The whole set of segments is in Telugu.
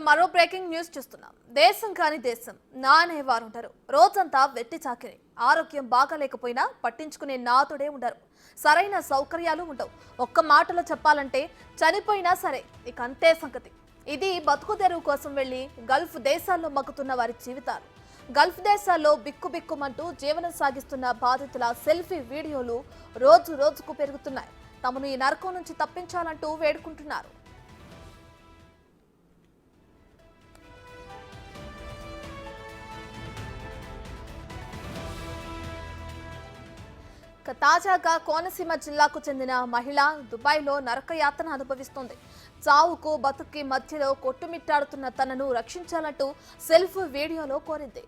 మరో బ్రేకింగ్ న్యూస్ చూస్తున్నాం. దేశం కాని దేశం నా అనేవారు ఉంటారు. రోజంతా వెట్టి చాకిరి. ఆరోగ్యం బాగాలేకపోయినా పట్టించుకునే నాతుడే ఉండరు. సరైన సౌకర్యాలు ఉండవు. ఒక్క మాటలో చెప్పాలంటే చనిపోయినా సరే ఇక అంతే సంగతి. ఇది బతుకు తెరువు కోసం వెళ్లి గల్ఫ్ దేశాల్లో మగ్గుతున్న వారి జీవితాలు. గల్ఫ్ దేశాల్లో బిక్కుబిక్కుమంటూ జీవనం సాగిస్తున్న బాధితుల సెల్ఫీ వీడియోలు రోజు రోజుకు పెరుగుతున్నాయి. తమను ఈ నరకం నుంచి తప్పించాలంటూ వేడుకుంటున్నారు. తాజాగా కోనసీమ జిల్లాకు చెందిన మహిళ దుబాయ్లో నరకయాతన అనుభవిస్తోంది. చావుకు బతుక్కి మధ్యలో కొట్టుమిట్టాడుతున్న తనను రక్షించాలంటూ సెల్ఫ్ వీడియోలో కోరింది.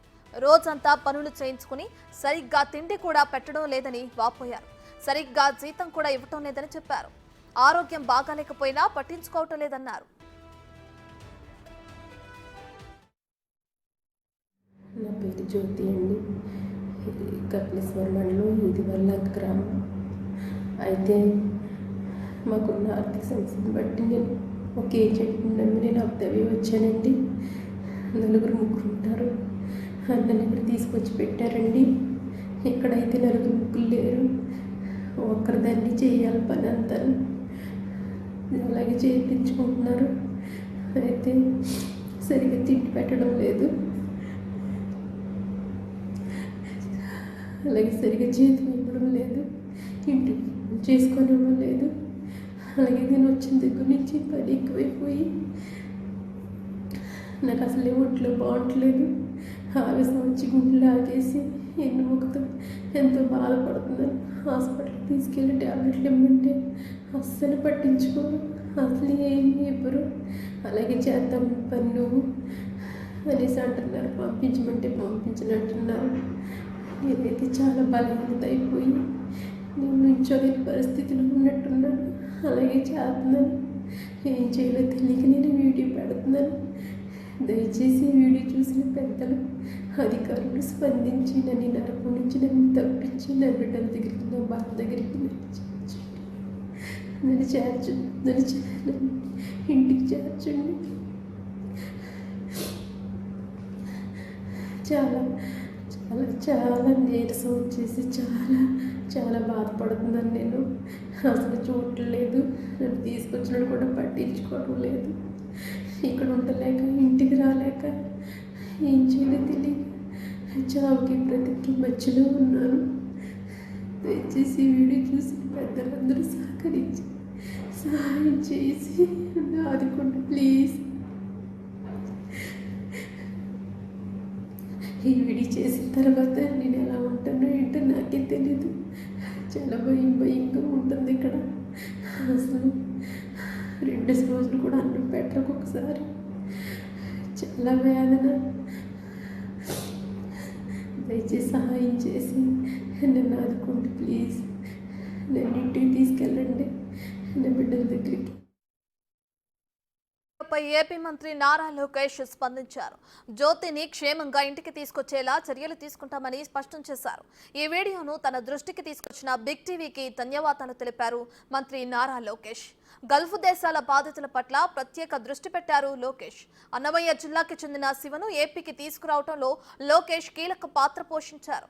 రోజంతా పనులు చేయించుకుని సరిగ్గా తిండి కూడా పెట్టడం లేదని వాపోయారు. సరిగ్గా జీతం కూడా ఇవ్వటం లేదని చెప్పారు. ఆరోగ్యం బాగాలేకపోయినా పట్టించుకోవటం లేదన్నారు. నా పేరు జ్యోతి అండి. కపిలేశ్వర మండలం ఇదివల్ల గ్రామం. అయితే మాకున్న ఆర్థిక సమస్యను బట్టి నేను ఒక ఏజెంట్ నమ్మి నేను అబ్దవి వచ్చానండి. ముగ్గురు ఉంటారు. నన్ను ఇక్కడ తీసుకొచ్చి పెట్టారండి. ఇక్కడైతే ముగ్గురు లేరు. ఒక్కరిదాన్ని చేయాలి పని అంతా. అలాగే చేయించుకుంటున్నారు. అయితే సరిగ్గా తిండి పెట్టడం లేదు. అలాగే సరిగ్గా జీతం ఇవ్వడం లేదు. ఇంటి చేసుకోనివ్వడం లేదు. అలాగే నేను వచ్చిన దగ్గర నుంచి పని ఎక్కువైపోయి నాకు అసలే ఒంట్లో బాగుంటలేదు. ఆవేశం వచ్చి గుండెలు ఆగేసి ఎన్నుముకతో ఎంతో బాధపడుతున్నాను. హాస్పిటల్కి తీసుకెళ్ళి ట్యాబ్లెట్లు ఇవ్వమంటే అస్సలు పట్టించుకోరు. అసలు ఏమి ఇవ్వరు. అలాగే చేద్దాం పని నువ్వు అనేసి అంటున్నారు. పంపించమంటే పంపించనంటున్నారు. నేనైతే చాలా బలహీనత అయిపోయి నేను నుంచోలేని పరిస్థితిలో ఉన్నట్టున్నాను. అలాగే చేస్తున్నాను. ఏం చేయాలో తెలియక నేను వీడియో పెడుతున్నాను. దయచేసి ఈ వీడియో చూసిన పెద్దలు అధికారులు స్పందించి నన్ను నరకం నుంచి నన్ను తప్పించి నా బిడ్డల దగ్గరికి నా బాధ దగ్గరికి నన్ను ఇంటికి చేర్చండి. చాలా చాలా చాలా నీరసం వచ్చేసి చాలా బాధపడుతున్నాను. నేను అసలు చూడలేదు. నన్ను తీసుకొచ్చినట్టు కూడా పట్టించుకోవడం లేదు. ఇక్కడ ఉండలేక ఇంటికి రాలేక ఏం చేయాలో తెలియక చావుకి బ్రతికి మధ్యలో ఉన్నాను. దయచేసి వీడియో చూసి పెద్దలందరూ సహకరించి సహాయం చేసి ఆదుకోండి ప్లీజ్. ఈ వీడియో చేసిన తర్వాత నేను ఎలా ఉంటానో ఏంటో నాకే తెలీదు. చాలా భయంగా ఉంటుంది ఇక్కడ. అసలు 2 రోజులు కూడా అన్నం పెట్టరు. ఒకసారి చాలా వేదన. దయచేసి సహాయం చేసి నన్ను ఆదుకోండి ప్లీజ్. నన్ను ఇంటికి తీసుకెళ్ళండి నా బిడ్డల దగ్గరికి. ఏపీ మంత్రి నారా లోకేష్ స్పందించారు. జ్యోతిని క్షేమంగా ఇంటికి తీసుకొచ్చేలా చర్యలు తీసుకుంటామని స్పష్టం చేశారు. ఈ వీడియోను తన దృష్టికి తీసుకొచ్చిన బిగ్ టీవీకి ధన్యవాదాలు తెలిపారు మంత్రి నారా లోకేష్. గల్ఫ్ దేశాల బాధితుల పట్ల ప్రత్యేక దృష్టి పెట్టారు లోకేష్. అన్నమయ్య జిల్లాకి చెందిన శివను ఏపీకి తీసుకురావడంలో లోకేష్ కీలక పాత్ర పోషించారు.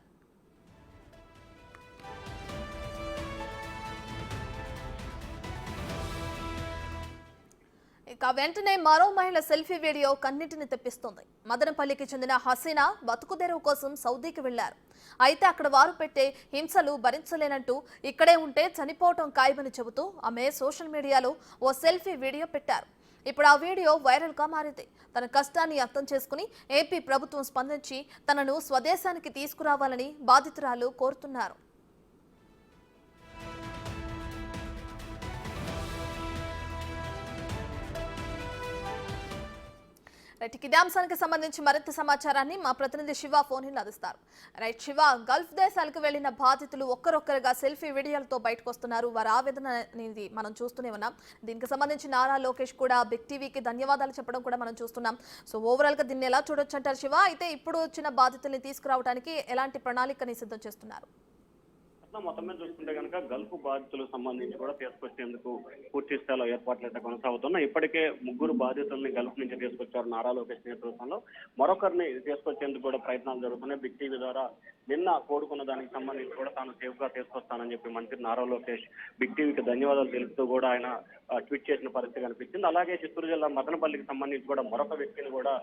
ఇక వెంటనే మరో మహిళ సెల్ఫీ వీడియో కన్నింటిని తెప్పిస్తోంది. మదనపల్లికి చెందిన హసీనా బతుకుదెరువు కోసం సౌదీకి వెళ్లారు. అయితే అక్కడ వారు పెట్టే హింసలు భరించలేనంటూ ఇక్కడే ఉంటే చనిపోవటం ఖాయమని చెబుతూ ఆమె సోషల్ మీడియాలో ఓ సెల్ఫీ వీడియో పెట్టారు. ఇప్పుడు ఆ వీడియో వైరల్గా మారింది. తన కష్టాన్ని అర్థం చేసుకుని ఏపీ ప్రభుత్వం స్పందించి తనను స్వదేశానికి తీసుకురావాలని బాధితురాలు కోరుతున్నారు. ఇదే అంశానికి సంబంధించి మరింత సమాచారాన్ని మా ప్రతినిధి శివ ఫోన్ అందిస్తారు. శివ, గల్ఫ్ దేశాలకు వెళ్లిన బాధితులు ఒక్కరొక్కరుగా సెల్ఫీ వీడియోలతో బయటకు వస్తున్నారు. వారి ఆవేదన అనేది మనం చూస్తూనే ఉన్నాం. దీనికి సంబంధించి నారా లోకేష్ కూడా బిగ్ టీవీకి ధన్యవాదాలు చెప్పడం కూడా మనం చూస్తున్నాం. సో ఓవరాల్ గా దీన్ని ఎలా చూడొచ్చు అంటారు శివ? అయితే ఇప్పుడు వచ్చిన బాధితుల్ని తీసుకురావడానికి ఎలాంటి ప్రణాళికని సిద్ధం చేస్తున్నారు? మొత్తం మీద చూసుకుంటే కనుక గల్ఫ్ బాధితులకు సంబంధించి కూడా తీసుకొచ్చేందుకు పూర్తి స్థాయిలో ఏర్పాట్లు అయితే కొనసాగుతున్నాయి. ఇప్పటికే 3 బాధితుల్ని గల్ఫ్ నుంచి తీసుకొచ్చారు నారా లోకేష్ నేతృత్వంలో. మరొకరిని తీసుకొచ్చేందుకు కూడా ప్రయత్నాలు జరుగుతున్నాయి. బిగ్ టీవీ ద్వారా నిన్న కోరుకున్న దానికి సంబంధించి కూడా తాను సేఫ్ గా తీసుకొస్తానని చెప్పి మంత్రి నారా లోకేష్ బిగ్ టీవీకి ధన్యవాదాలు తెలుపుతూ కూడా ఆయన ట్వీట్ చేసిన పరిస్థితి కనిపించింది. అలాగే చిత్తూరు జిల్లా మదనపల్లికి సంబంధించి కూడా మరొక వ్యక్తిని కూడా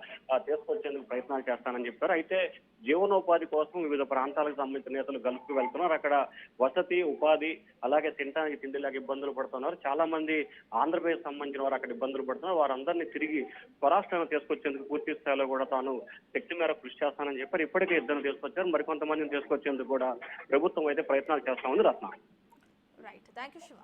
తీసుకొచ్చేందుకు ప్రయత్నాలు చేస్తానని చెప్పారు. అయితే జీవనోపాధి కోసం వివిధ ప్రాంతాలకు సంబంధించిన నేతలు గల్ఫ్ కు వెళ్తున్నారు. అక్కడ వసతి, ఉపాధి, అలాగే తినడానికి తిండిలాగా ఇబ్బందులు పడుతున్నారు. చాలా మంది ఆంధ్రప్రదేశ్ సంబంధించిన వారు అక్కడ ఇబ్బందులు పడుతున్నారు. వారందరినీ తిరిగి స్వరాష్ట్రాన్ని తీసుకొచ్చేందుకు పూర్తి స్థాయిలో కూడా తాను శక్తి మేర కృషి చేస్తానని చెప్పారు. ఇప్పటికే ఇద్దరు తీసుకొచ్చారు. మరికొంతమందిని తీసుకొచ్చేందుకు కూడా ప్రభుత్వం అయితే ప్రయత్నాలు చేస్తా ఉంది. Ratna. Right, thank you Shiva.